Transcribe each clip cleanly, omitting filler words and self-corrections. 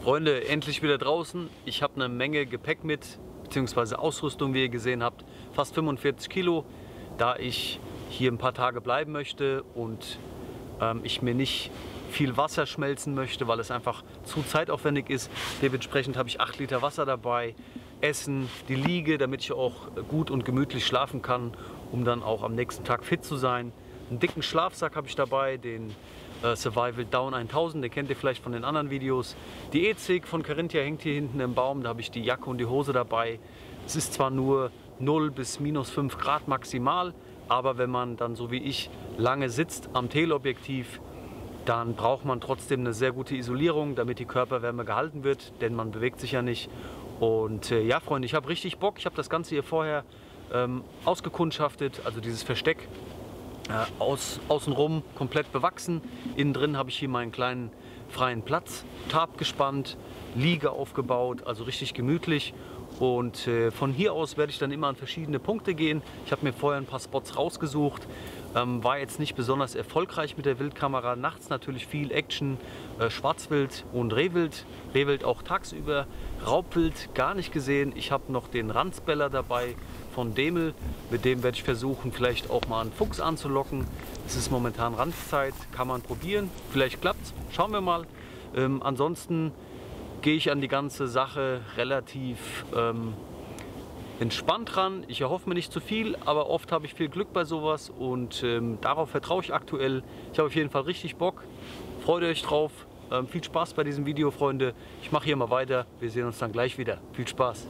Freunde, endlich wieder draußen. Ich habe eine Menge Gepäck mit, beziehungsweise Ausrüstung, wie ihr gesehen habt. Fast 45 Kilo, da ich hier ein paar Tage bleiben möchte und ich mir nicht viel Wasser schmelzen möchte, weil es einfach zu zeitaufwendig ist. Dementsprechend habe ich 8 Liter Wasser dabei, Essen, die Liege, damit ich auch gut und gemütlich schlafen kann, um dann auch am nächsten Tag fit zu sein. Einen dicken Schlafsack habe ich dabei, den Survival Down 1000, den kennt ihr vielleicht von den anderen Videos. Die E-Zig von Carinthia hängt hier hinten im Baum, da habe ich die Jacke und die Hose dabei. Es ist zwar nur 0 bis -5 Grad maximal, aber wenn man dann so wie ich lange sitzt am Teleobjektiv, dann braucht man trotzdem eine sehr gute Isolierung, damit die Körperwärme gehalten wird, denn man bewegt sich ja nicht. Und ja Freunde, ich habe richtig Bock, ich habe das Ganze hier vorher ausgekundschaftet, also dieses Versteck. Außenrum komplett bewachsen. Innen drin habe ich hier meinen kleinen freien Platz, Tarp gespannt, Liege aufgebaut, also richtig gemütlich. Und von hier aus werde ich dann immer an verschiedene Punkte gehen. Ich habe mir vorher ein paar Spots rausgesucht. War jetzt nicht besonders erfolgreich mit der Wildkamera. Nachts natürlich viel Action, Schwarzwild und Rehwild. Rehwild auch tagsüber. Raubwild gar nicht gesehen. Ich habe noch den Ranzbeller dabei von Demel. Mit dem werde ich versuchen, vielleicht auch mal einen Fuchs anzulocken. Es ist momentan Ranzzeit, kann man probieren. Vielleicht klappt's, schauen wir mal. Ansonsten gehe ich an die ganze Sache relativ entspannt ran. Ich erhoffe mir nicht zu viel, aber oft habe ich viel Glück bei sowas und darauf vertraue ich aktuell. Ich habe auf jeden Fall richtig Bock. Freut euch drauf. Viel Spaß bei diesem Video, Freunde. Ich mache hier mal weiter. Wir sehen uns dann gleich wieder. Viel Spaß.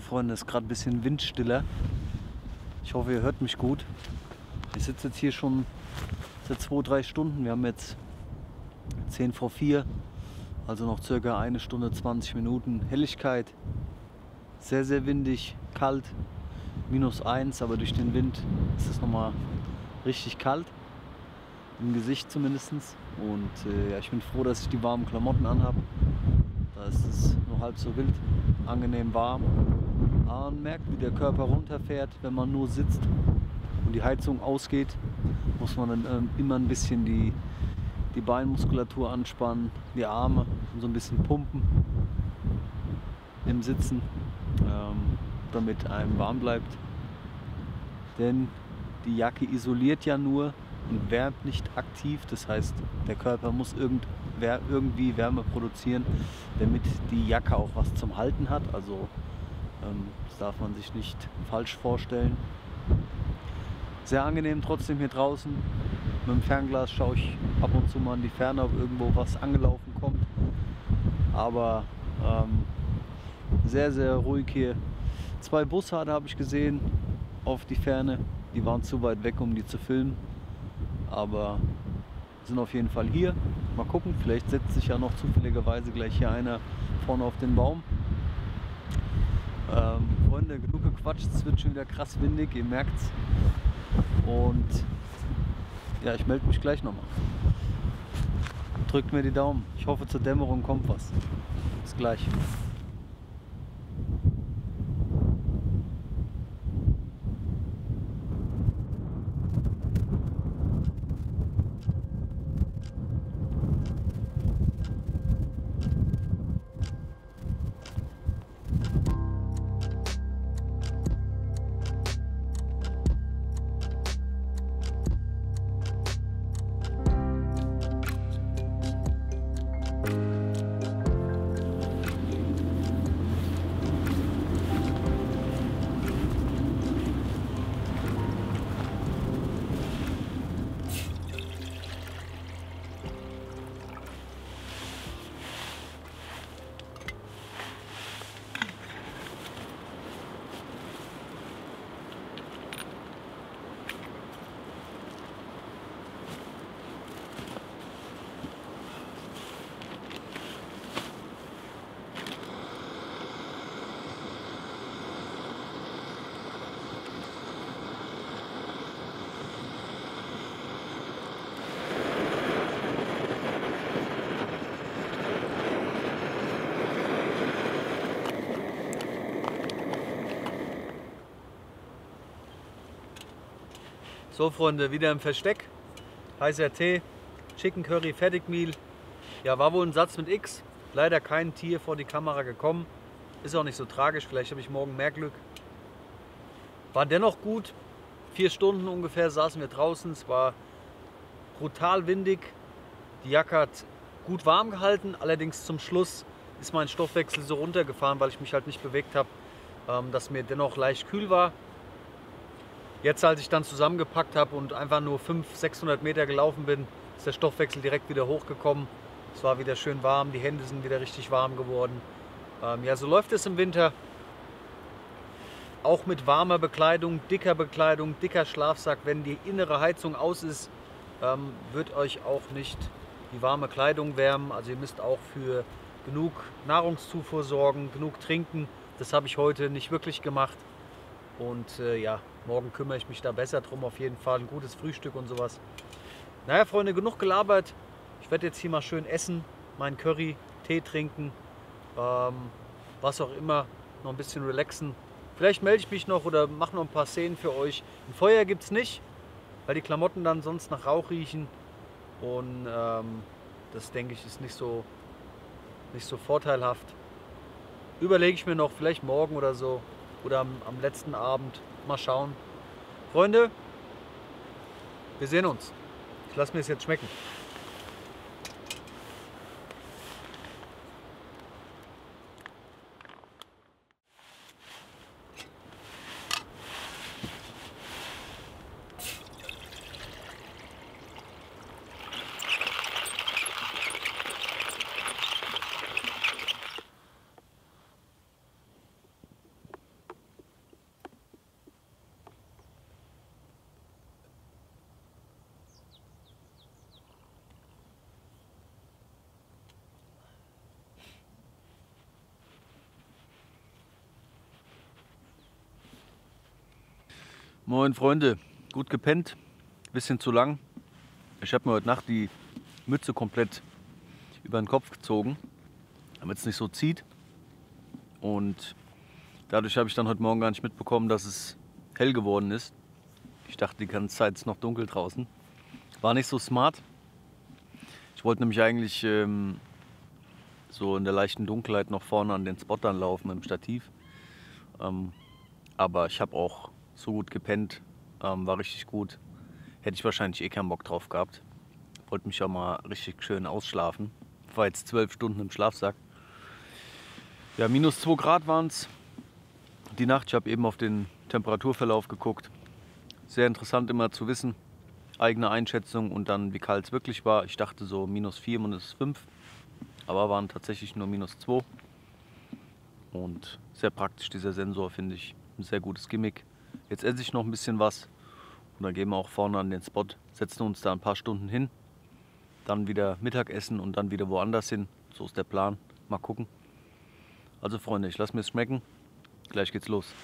Freunde, ist gerade ein bisschen windstiller. Ich hoffe, ihr hört mich gut. Ich sitze jetzt hier schon seit 2-3 Stunden. Wir haben jetzt 10 vor 4, also noch circa 1 Stunde 20 Minuten Helligkeit. Sehr, sehr windig, kalt, -1, aber durch den Wind ist es nochmal richtig kalt. Im Gesicht zumindest. Und ja, ich bin froh, dass ich die warmen Klamotten anhabe. Da ist es nur halb so wild, angenehm warm. Aber man merkt, wie der Körper runterfährt, wenn man nur sitzt und die Heizung ausgeht. Muss man dann immer ein bisschen die Beinmuskulatur anspannen, die Arme und so ein bisschen pumpen im Sitzen, damit einem warm bleibt. Denn die Jacke isoliert ja nur und wärmt nicht aktiv. Das heißt, der Körper muss irgendwie Wärme produzieren, damit die Jacke auch was zum Halten hat. Also das darf man sich nicht falsch vorstellen. Sehr angenehm trotzdem hier draußen. Mit dem Fernglas schaue ich ab und zu mal in die Ferne, ob irgendwo was angelaufen kommt. Aber sehr, sehr ruhig hier. 2 Bussarde habe ich gesehen auf die Ferne. Die waren zu weit weg, um die zu filmen. Aber sind auf jeden Fall hier. Mal gucken, vielleicht setzt sich ja noch zufälligerweise gleich hier einer vorne auf den Baum. Freunde, genug gequatscht, es wird schon wieder krass windig, ihr merkt's. Und ja, ich melde mich gleich nochmal. Drückt mir die Daumen. Ich hoffe, zur Dämmerung kommt was. Bis gleich. So Freunde, wieder im Versteck. Heißer Tee, Chicken Curry, Fertigmeal. Ja, war wohl ein Satz mit X. Leider kein Tier vor die Kamera gekommen. Ist auch nicht so tragisch, vielleicht habe ich morgen mehr Glück. War dennoch gut. 4 Stunden ungefähr saßen wir draußen. Es war brutal windig. Die Jacke hat gut warm gehalten. Allerdings zum Schluss ist mein Stoffwechsel so runtergefahren, weil ich mich halt nicht bewegt habe, dass mir dennoch leicht kühl war. Jetzt, als ich dann zusammengepackt habe und einfach nur 500-600 Meter gelaufen bin, ist der Stoffwechsel direkt wieder hochgekommen. Es war wieder schön warm, die Hände sind wieder richtig warm geworden. Ja, so läuft es im Winter. Auch mit warmer Bekleidung, dicker Schlafsack. Wenn die innere Heizung aus ist, wird euch auch nicht die warme Kleidung wärmen. Also ihr müsst auch für genug Nahrungszufuhr sorgen, genug trinken. Das habe ich heute nicht wirklich gemacht. Und ja, morgen kümmere ich mich da besser drum, auf jeden Fall. Ein gutes Frühstück und sowas. Naja, Freunde, genug gelabert. Ich werde jetzt hier mal schön essen, meinen Curry, Tee trinken, was auch immer, noch ein bisschen relaxen. Vielleicht melde ich mich noch oder mache noch ein paar Szenen für euch. Ein Feuer gibt es nicht, weil die Klamotten dann sonst nach Rauch riechen. Und das, denke ich, ist nicht so vorteilhaft. Überlege ich mir noch, vielleicht morgen oder so. Oder am letzten Abend. Mal schauen. Freunde, wir sehen uns. Ich lasse mir es jetzt schmecken. Moin Freunde, gut gepennt, bisschen zu lang. Ich habe mir heute Nacht die Mütze komplett über den Kopf gezogen, damit es nicht so zieht. Und dadurch habe ich dann heute Morgen gar nicht mitbekommen, dass es hell geworden ist. Ich dachte, die ganze Zeit ist noch dunkel draußen. War nicht so smart. Ich wollte nämlich eigentlich so in der leichten Dunkelheit noch vorne an den Spot dann laufen im Stativ. Aber ich habe auch so gut gepennt, war richtig gut. Hätte ich wahrscheinlich eh keinen Bock drauf gehabt. Wollte mich auch mal richtig schön ausschlafen. War jetzt 12 Stunden im Schlafsack. Ja, minus 2 Grad waren es die Nacht. Ich habe eben auf den Temperaturverlauf geguckt. Sehr interessant immer zu wissen, eigene Einschätzung und dann wie kalt es wirklich war. Ich dachte so minus 4, minus 5, aber waren tatsächlich nur minus 2. Und sehr praktisch dieser Sensor, finde ich. Ein sehr gutes Gimmick. Jetzt esse ich noch ein bisschen was und dann gehen wir auch vorne an den Spot, setzen uns da ein paar Stunden hin, dann wieder Mittagessen und dann wieder woanders hin. So ist der Plan. Mal gucken. Also Freunde, ich lasse mir es schmecken. Gleich geht's los.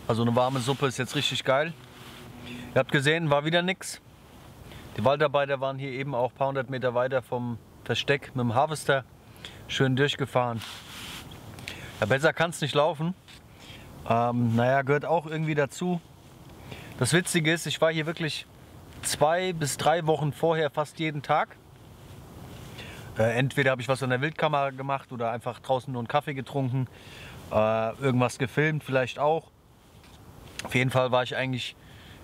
Also eine warme Suppe ist jetzt richtig geil. Ihr habt gesehen, war wieder nix. Die Waldarbeiter waren hier eben auch ein paar hundert Meter weiter vom Versteck mit dem Harvester. Schön durchgefahren. Ja, besser kann es nicht laufen. Naja, gehört auch irgendwie dazu. Das Witzige ist, ich war hier wirklich 2 bis 3 Wochen vorher fast jeden Tag. Entweder habe ich was an der Wildkamera gemacht oder einfach draußen nur einen Kaffee getrunken. Irgendwas gefilmt vielleicht auch. Auf jeden Fall war ich eigentlich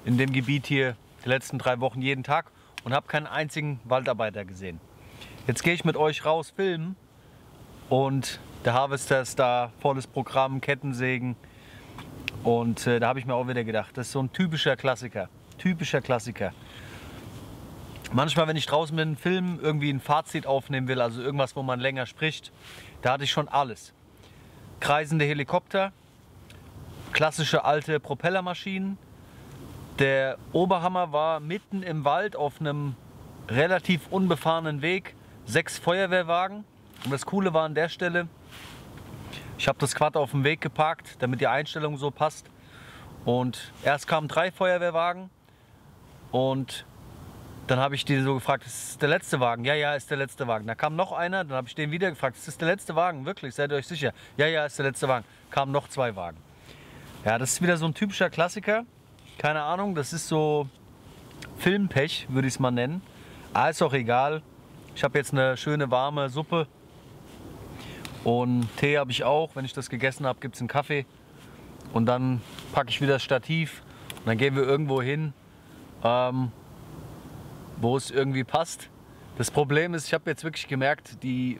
in dem Gebiet hier die letzten 3 Wochen jeden Tag und habe keinen einzigen Waldarbeiter gesehen. Jetzt gehe ich mit euch raus filmen und der Harvester ist da, volles Programm, Kettensägen. Und da habe ich mir auch wieder gedacht, das ist so ein typischer Klassiker. Typischer Klassiker. Manchmal, wenn ich draußen mit einem Film irgendwie ein Fazit aufnehmen will, also irgendwas, wo man länger spricht, da hatte ich schon alles. Kreisende Helikopter, klassische alte Propellermaschinen. Der Oberhammer war mitten im Wald auf einem relativ unbefahrenen Weg, 6 Feuerwehrwagen. Und das Coole war an der Stelle, ich habe das Quad auf dem Weg geparkt, damit die Einstellung so passt. Und erst kamen 3 Feuerwehrwagen und dann habe ich die so gefragt, ist das der letzte Wagen? Ja, ja, ist der letzte Wagen. Da kam noch einer, dann habe ich den wieder gefragt, ist das der letzte Wagen? Wirklich, seid ihr euch sicher? Ja, ja, ist der letzte Wagen. Kamen noch 2 Wagen. Ja, das ist wieder so ein typischer Klassiker. Keine Ahnung, das ist so Filmpech, würde ich es mal nennen. Aber ist auch egal. Ich habe jetzt eine schöne warme Suppe und Tee habe ich auch. Wenn ich das gegessen habe, gibt es einen Kaffee. Und dann packe ich wieder das Stativ und dann gehen wir irgendwo hin, wo es irgendwie passt. Das Problem ist, ich habe jetzt wirklich gemerkt, die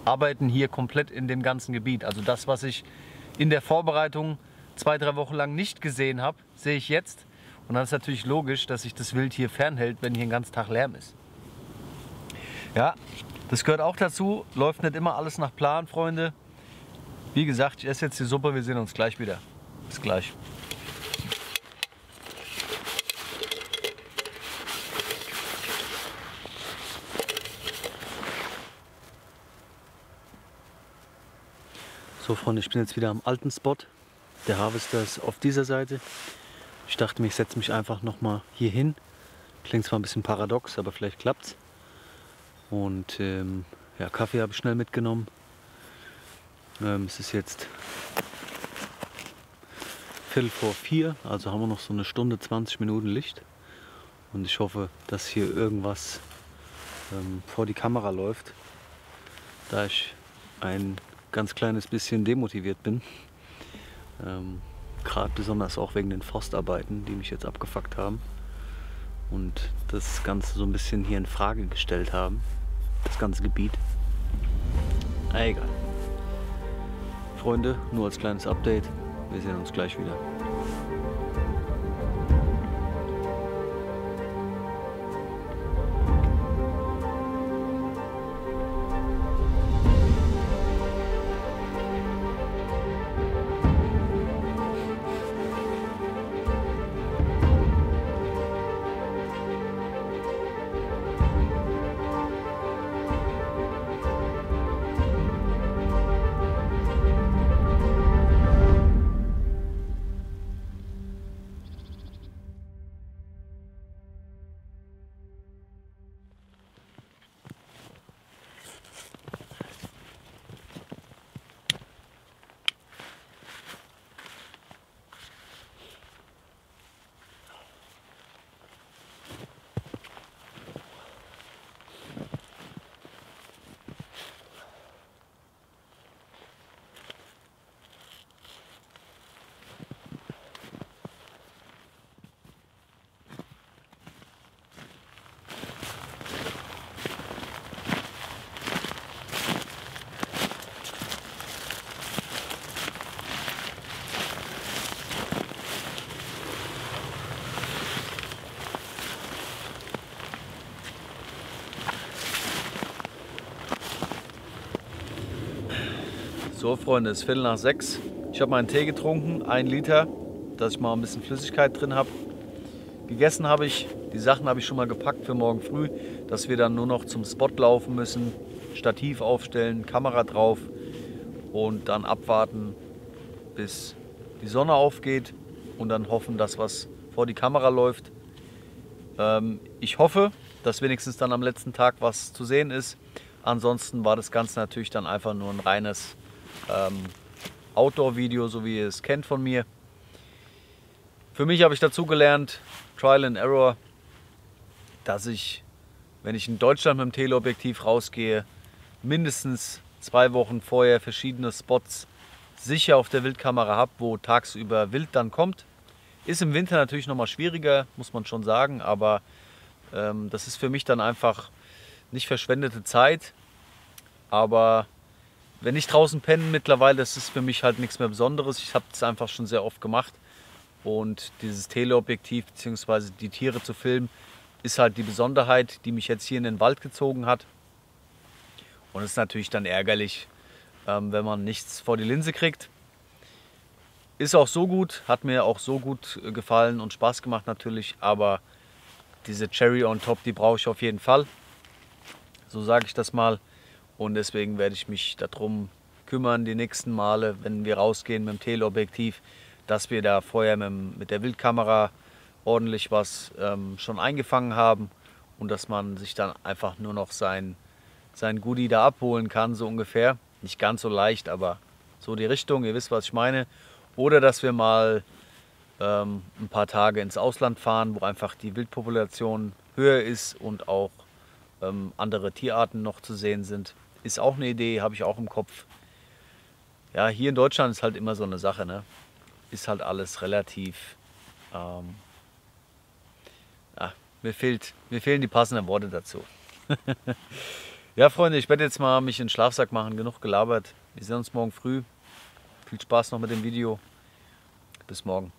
arbeiten hier komplett in dem ganzen Gebiet. Also das, was ich in der Vorbereitung 2, 3 Wochen lang nicht gesehen habe, sehe ich jetzt. Und dann ist natürlich logisch, dass sich das Wild hier fernhält, wenn hier den ganzen Tag Lärm ist. Ja, das gehört auch dazu. Läuft nicht immer alles nach Plan, Freunde. Wie gesagt, ich esse jetzt die Suppe. Wir sehen uns gleich wieder. Bis gleich. So, Freunde, ich bin jetzt wieder am alten Spot. Der Harvester ist auf dieser Seite. Ich dachte mir, ich setze mich einfach nochmal hier hin. Klingt zwar ein bisschen paradox, aber vielleicht klappt's. Und ja, Kaffee habe ich schnell mitgenommen. Es ist jetzt 3:45, also haben wir noch so eine Stunde, 20 Minuten Licht. Und ich hoffe, dass hier irgendwas vor die Kamera läuft, da ich ein ganz kleines bisschen demotiviert bin. Gerade besonders auch wegen den Forstarbeiten, die mich jetzt abgefuckt haben und das Ganze so ein bisschen hier in Frage gestellt haben, das ganze Gebiet. Egal. Freunde, nur als kleines Update, wir sehen uns gleich wieder. So Freunde, es ist 5:45. Ich habe meinen Tee getrunken, 1 Liter, dass ich mal ein bisschen Flüssigkeit drin habe. Gegessen habe ich, die Sachen habe ich schon mal gepackt für morgen früh, dass wir dann nur noch zum Spot laufen müssen, Stativ aufstellen, Kamera drauf und dann abwarten, bis die Sonne aufgeht. und dann hoffen, dass was vor die Kamera läuft. Ich hoffe, dass wenigstens dann am letzten Tag was zu sehen ist. Ansonsten war das Ganze natürlich dann einfach nur ein reines Outdoor-Video, so wie ihr es kennt von mir. Für mich habe ich dazu gelernt, Trial and Error, dass ich, wenn ich in Deutschland mit dem Teleobjektiv rausgehe, mindestens 2 Wochen vorher verschiedene Spots sicher auf der Wildkamera habe, wo tagsüber Wild dann kommt. Ist im Winter natürlich nochmal schwieriger, muss man schon sagen, aber das ist für mich dann einfach nicht verschwendete Zeit. Aber wenn ich draußen penne mittlerweile, das ist für mich halt nichts mehr Besonderes. Ich habe es einfach schon sehr oft gemacht. Und dieses Teleobjektiv bzw. die Tiere zu filmen, ist halt die Besonderheit, die mich jetzt hier in den Wald gezogen hat. Und es ist natürlich dann ärgerlich, wenn man nichts vor die Linse kriegt. Ist auch so gut, hat mir auch so gut gefallen und Spaß gemacht natürlich, aber diese Cherry on top, die brauche ich auf jeden Fall. So sage ich das mal. Und deswegen werde ich mich darum kümmern, die nächsten Male, wenn wir rausgehen mit dem Teleobjektiv, dass wir da vorher mit der Wildkamera ordentlich was schon eingefangen haben und dass man sich dann einfach nur noch sein Goodie da abholen kann, so ungefähr. Nicht ganz so leicht, aber so die Richtung, ihr wisst, was ich meine. Oder dass wir mal ein paar Tage ins Ausland fahren, wo einfach die Wildpopulation höher ist und auch andere Tierarten noch zu sehen sind. Ist auch eine Idee, habe ich auch im Kopf. Ja, hier in Deutschland ist halt immer so eine Sache, ne? Ist halt alles relativ... mir fehlen die passenden Worte dazu. Ja, Freunde, ich werde jetzt mal mich in den Schlafsack machen. Genug gelabert. Wir sehen uns morgen früh. Viel Spaß noch mit dem Video. Bis morgen.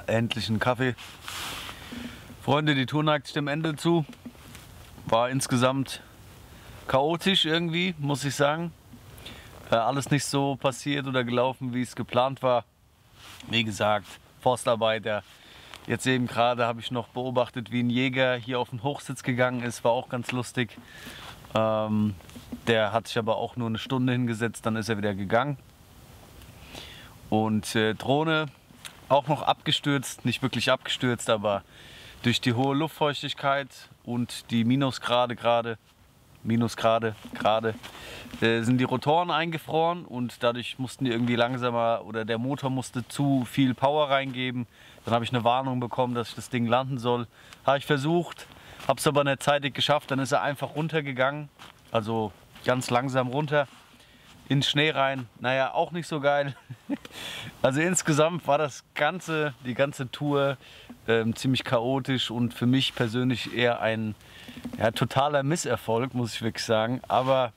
endlich ein Kaffee. Freunde, die Tour neigt sich dem Ende zu. War insgesamt chaotisch irgendwie, muss ich sagen. Alles nicht so passiert oder gelaufen, wie es geplant war. Wie gesagt, Forstarbeiter. Jetzt eben gerade habe ich noch beobachtet, wie ein Jäger hier auf den Hochsitz gegangen ist. War auch ganz lustig. Der hat sich aber auch nur eine Stunde hingesetzt, dann ist er wieder gegangen. Und Drohne auch noch abgestürzt, nicht wirklich abgestürzt, aber durch die hohe Luftfeuchtigkeit und die Minusgrade sind die Rotoren eingefroren und dadurch mussten die irgendwie langsamer oder der Motor musste zu viel Power reingeben. Dann habe ich eine Warnung bekommen, dass ich das Ding landen soll. Habe ich versucht, habe es aber nicht zeitig geschafft. Dann ist er einfach runtergegangen, also ganz langsam runter in den Schnee rein. Naja, auch nicht so geil. Also insgesamt war die ganze Tour ziemlich chaotisch und für mich persönlich eher ein totaler Misserfolg, muss ich wirklich sagen. Aber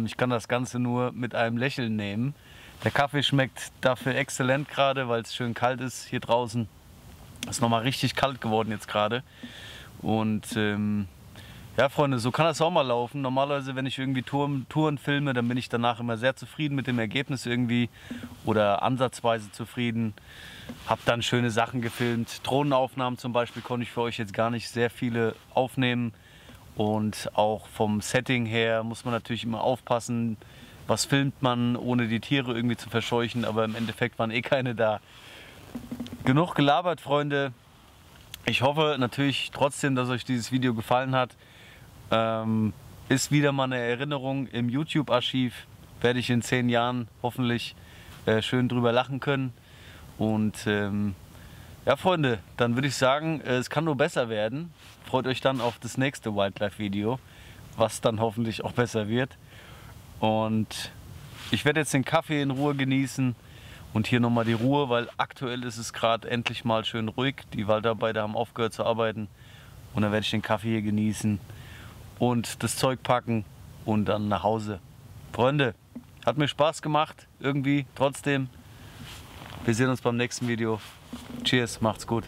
ich kann das Ganze nur mit einem Lächeln nehmen. Der Kaffee schmeckt dafür exzellent gerade, weil es schön kalt ist hier draußen. Es ist nochmal richtig kalt geworden jetzt gerade. Und ja, Freunde, so kann das auch mal laufen. Normalerweise, wenn ich irgendwie Touren filme, dann bin ich danach immer sehr zufrieden mit dem Ergebnis irgendwie oder ansatzweise zufrieden. Hab dann schöne Sachen gefilmt. Drohnenaufnahmen zum Beispiel konnte ich für euch jetzt gar nicht sehr viele aufnehmen. Und auch vom Setting her muss man natürlich immer aufpassen, was filmt man, ohne die Tiere irgendwie zu verscheuchen. Aber im Endeffekt waren eh keine da. Genug gelabert, Freunde. Ich hoffe natürlich trotzdem, dass euch dieses Video gefallen hat. Ist wieder mal eine Erinnerung im YouTube-Archiv. Werde ich in 10 Jahren hoffentlich schön drüber lachen können. Und ja, Freunde, dann würde ich sagen, es kann nur besser werden. Freut euch dann auf das nächste Wildlife-Video, was dann hoffentlich auch besser wird. Und ich werde jetzt den Kaffee in Ruhe genießen und hier nochmal die Ruhe, weil aktuell ist es gerade endlich mal schön ruhig. Die Waldarbeiter haben aufgehört zu arbeiten und dann werde ich den Kaffee hier genießen und das Zeug packen und dann nach Hause. Freunde, hat mir Spaß gemacht, irgendwie, trotzdem. Wir sehen uns beim nächsten Video. Cheers, macht's gut.